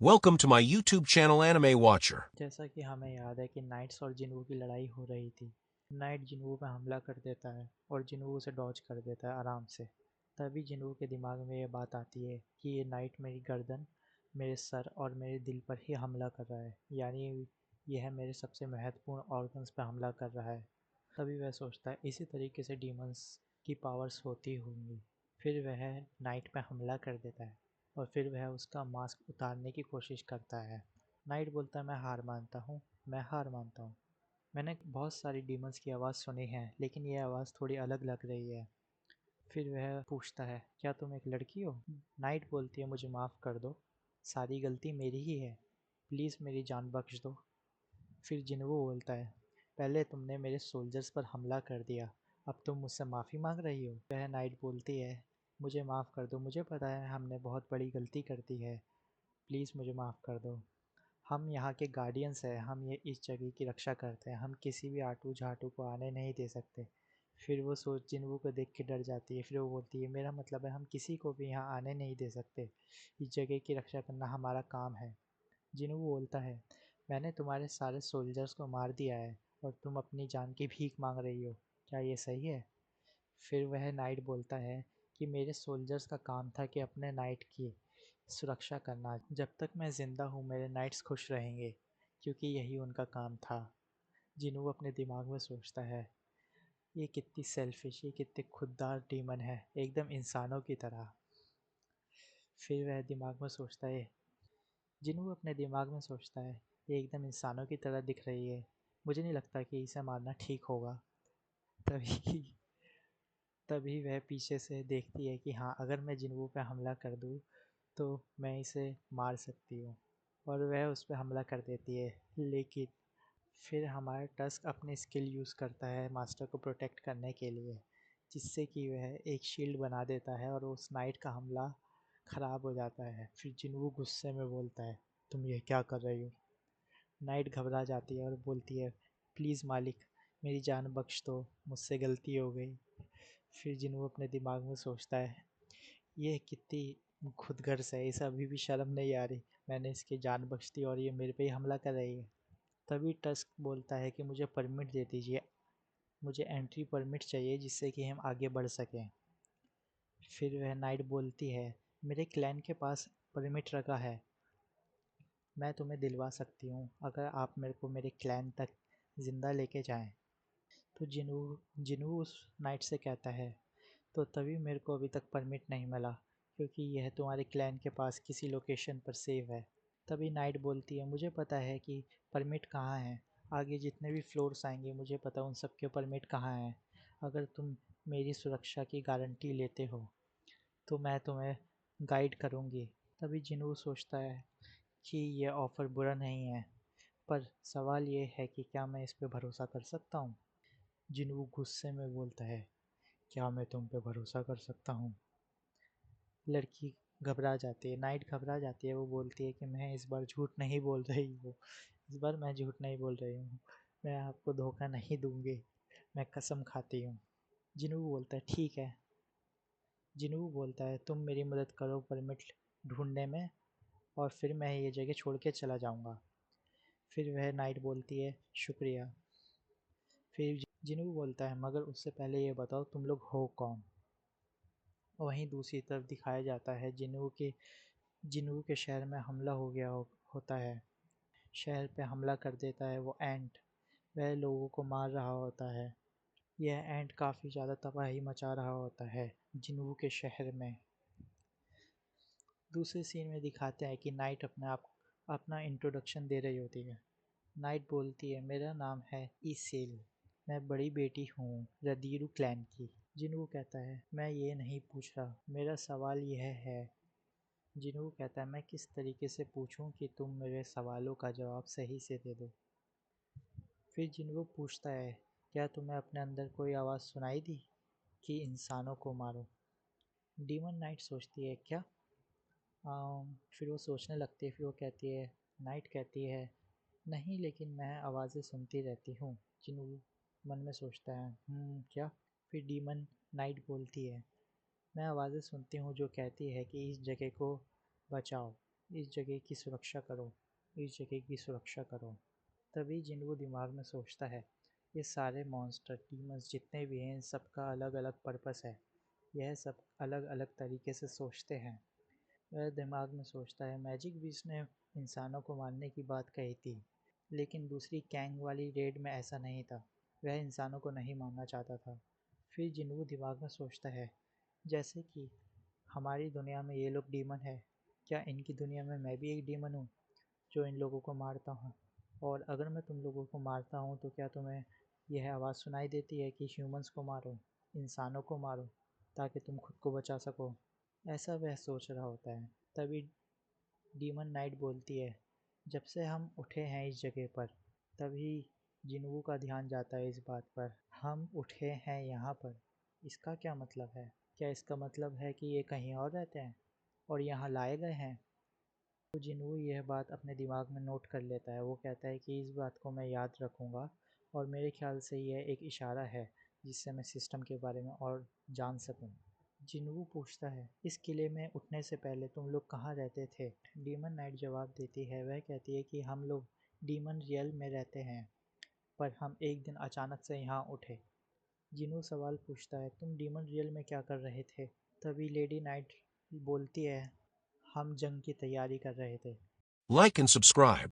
Welcome to my YouTube channel Anime Watcher. जैसा कि हमें याद है कि नाइट्स और जिन्वू की लड़ाई हो रही थी। नाइट जिन्वू पे हमला कर देता है और जिन्वू उसे डॉज कर देता है आराम से। तभी जिन्वू के दिमाग में ये बात आती है कि ये नाइट मेरी गर्दन, मेरे सर और मेरे दिल पर ही हमला कर रहा है, यानी यह मेरे सबसे महत्वपूर्ण ऑर्गन्स पर हमला कर रहा है। तभी वह सोचता है इसी तरीके से डीमंस की पावर्स होती होंगी। फिर वह नाइट पे हमला कर देता है और फिर वह उसका मास्क उतारने की कोशिश करता है। नाइट बोलता है मैं हार मानता हूँ, मैं हार मानता हूँ। मैंने बहुत सारी डीमंस की आवाज़ सुनी है लेकिन ये आवाज़ थोड़ी अलग लग रही है। फिर वह पूछता है क्या तुम एक लड़की हो? नाइट बोलती है मुझे माफ़ कर दो, सारी गलती मेरी ही है, प्लीज़ मेरी जान बख्श दो। फिर जिन्वो बोलता है पहले तुमने मेरे सोल्जर्स पर हमला कर दिया, अब तुम मुझसे माफ़ी मांग रही हो। वह नाइट बोलती है मुझे माफ़ कर दो, मुझे पता है हमने बहुत बड़ी गलती कर दी है, प्लीज़ मुझे माफ़ कर दो। हम यहाँ के गार्डियंस हैं, हम ये इस जगह की रक्षा करते हैं, हम किसी भी आटू झाटू को आने नहीं दे सकते। फिर वो सोच जिन्वू को देख के डर जाती है। फिर वो बोलती है मेरा मतलब है हम किसी को भी यहाँ आने नहीं दे सकते, इस जगह की रक्षा करना हमारा काम है। जिन्वू बोलता है मैंने तुम्हारे सारे सोल्जर्स को मार दिया है और तुम अपनी जान की भीख मांग रही हो, क्या ये सही है? फिर वह नाइट बोलता है कि मेरे सोल्जर्स का काम था कि अपने नाइट की सुरक्षा करना, जब तक मैं ज़िंदा हूँ मेरे नाइट्स खुश रहेंगे, क्योंकि यही उनका काम था। जिन्हों अपने दिमाग में सोचता है ये कितनी सेल्फिश, ये कितने खुददार डीमन है, एकदम इंसानों की तरह। फिर वह दिमाग में सोचता है, जिन्हों अपने दिमाग में सोचता है ये एकदम इंसानों की तरह दिख रही है, मुझे नहीं लगता कि इसे मारना ठीक होगा। तभी तभी वह पीछे से देखती है कि हाँ अगर मैं जिन्वू पे हमला कर दूँ तो मैं इसे मार सकती हूँ, और वह उस पर हमला कर देती है। लेकिन फिर हमारा टस्क अपनी स्किल यूज़ करता है मास्टर को प्रोटेक्ट करने के लिए, जिससे कि वह एक शील्ड बना देता है और उस नाइट का हमला ख़राब हो जाता है। फिर जिन्वू गुस्से में बोलता है तुम ये क्या कर रही हो? नाइट घबरा जाती है और बोलती है प्लीज़ मालिक, मेरी जान बख्श दो, मुझसे गलती हो गई। फिर जिन्वू अपने दिमाग में सोचता है ये कितनी खुदगर्ज है, इसे अभी भी शर्म नहीं आ रही, मैंने इसकी जान बख्श दी और ये मेरे पे ही हमला कर रही है। तभी टस्क बोलता है कि मुझे परमिट दे दीजिए, मुझे एंट्री परमिट चाहिए जिससे कि हम आगे बढ़ सकें। फिर वह नाइट बोलती है मेरे क्लैन के पास परमिट रखा है, मैं तुम्हें दिलवा सकती हूँ अगर आप मेरे को मेरे क्लैन तक ज़िंदा लेके जाएं। तो जिनू जिनू उस नाइट से कहता है तो तभी मेरे को अभी तक परमिट नहीं मिला, क्योंकि यह तुम्हारे क्लैन के पास किसी लोकेशन पर सेव है। तभी नाइट बोलती है मुझे पता है कि परमिट कहाँ है, आगे जितने भी फ्लोर्स आएंगे मुझे पता उन सब के परमिट कहाँ हैं। अगर तुम मेरी सुरक्षा की गारंटी लेते हो तो मैं तुम्हें गाइड करूँगी। तभी जिनू सोचता है कि यह ऑफ़र बुरा नहीं है, पर सवाल ये है कि क्या मैं इस पे भरोसा कर सकता हूँ? जिनू गुस्से में बोलता है क्या मैं तुम पे भरोसा कर सकता हूँ? लड़की घबरा जाती है, नाइट घबरा जाती है, वो बोलती है कि मैं इस बार झूठ नहीं बोल रही हूँ, इस बार मैं झूठ नहीं बोल रही हूँ, मैं आपको धोखा नहीं दूंगी, मैं कसम खाती हूँ। जिनू बोलता है ठीक है। जिनू बोलता है तुम मेरी मदद करो परमिट ढूंढने में और फिर मैं ये जगह छोड़ के चला जाऊँगा। फिर वह नाइट बोलती है शुक्रिया। फिर जिनू बोलता है मगर उससे पहले ये बताओ तुम लोग हो कौन? वहीं दूसरी तरफ दिखाया जाता है जिन्हू के शहर में हमला हो गया होता है। शहर पे हमला कर देता है वो एंट, वह लोगों को मार रहा होता है। यह एंट काफ़ी ज़्यादा तबाही मचा रहा होता है जिन्हू के शहर में। दूसरे सीन में दिखाते हैं कि नाइट अपना इंट्रोडक्शन दे रही होती है। नाइट बोलती है मेरा नाम है ईसेल, मैं बड़ी बेटी हूँ रदीरू क्लैन की। जिन्हू कहता है मैं ये नहीं पूछ रहा, मेरा सवाल यह है। जिन्हू कहता है मैं किस तरीके से पूछूं कि तुम मेरे सवालों का जवाब सही से दे दो। फिर जिन्हू पूछता है क्या तुम्हें अपने अंदर कोई आवाज़ सुनाई दी कि इंसानों को मारो? डीमन नाइट सोचती है क्या? फिर वो सोचने लगती है, फिर वो कहती है, नाइट कहती है नहीं लेकिन मैं आवाज़ें सुनती रहती हूँ। जिन्हू मन में सोचता है क्या? फिर डीमन नाइट बोलती है मैं आवाज़ें सुनती हूँ जो कहती है कि इस जगह को बचाओ। इस जगह की सुरक्षा करो, इस जगह की सुरक्षा करो। तभी जिन्वू दिमाग में सोचता है, ये सारे मॉन्स्टर डीमंस जितने भी हैं इन सबका अलग अलग पर्पस है, यह सब अलग अलग तरीके से सोचते हैं। वह दिमाग में सोचता है, मैजिक बीस्ट ने इंसानों को मारने की बात कही थी, लेकिन दूसरी कैंग वाली रेड में ऐसा नहीं था, वह इंसानों को नहीं मारना चाहता था। फिर जिन्वू दिमाग में सोचता है, जैसे कि हमारी दुनिया में ये लोग डीमन है, क्या इनकी दुनिया में मैं भी एक डीमन हूँ जो इन लोगों को मारता हूँ? और अगर मैं तुम लोगों को मारता हूँ तो क्या तुम्हें यह आवाज़ सुनाई देती है कि ह्यूमंस को मारो, इंसानों को मारो, ताकि तुम खुद को बचा सको? ऐसा वह सोच रहा होता है। तभी डीमन नाइट बोलती है, जब से हम उठे हैं इस जगह पर। तभी जिन्वू का ध्यान जाता है इस बात पर, हम उठे हैं यहाँ पर, इसका क्या मतलब है? क्या इसका मतलब है कि ये कहीं और रहते हैं और यहाँ लाए गए हैं? तो जिन्वू यह बात अपने दिमाग में नोट कर लेता है। वो कहता है कि इस बात को मैं याद रखूँगा और मेरे ख्याल से यह एक इशारा है जिससे मैं सिस्टम के बारे में और जान सकूँ। जिन्वू पूछता है, इस किले में उठने से पहले तुम लोग कहाँ रहते थे? डीमन नाइट जवाब देती है, वह कहती है कि हम लोग डीमन रियल में रहते हैं, पर हम एक दिन अचानक से यहाँ उठे। जिन्वू सवाल पूछता है, तुम डीमन रियल में क्या कर रहे थे? तभी लेडी नाइट बोलती है, हम जंग की तैयारी कर रहे थे। Like and subscribe.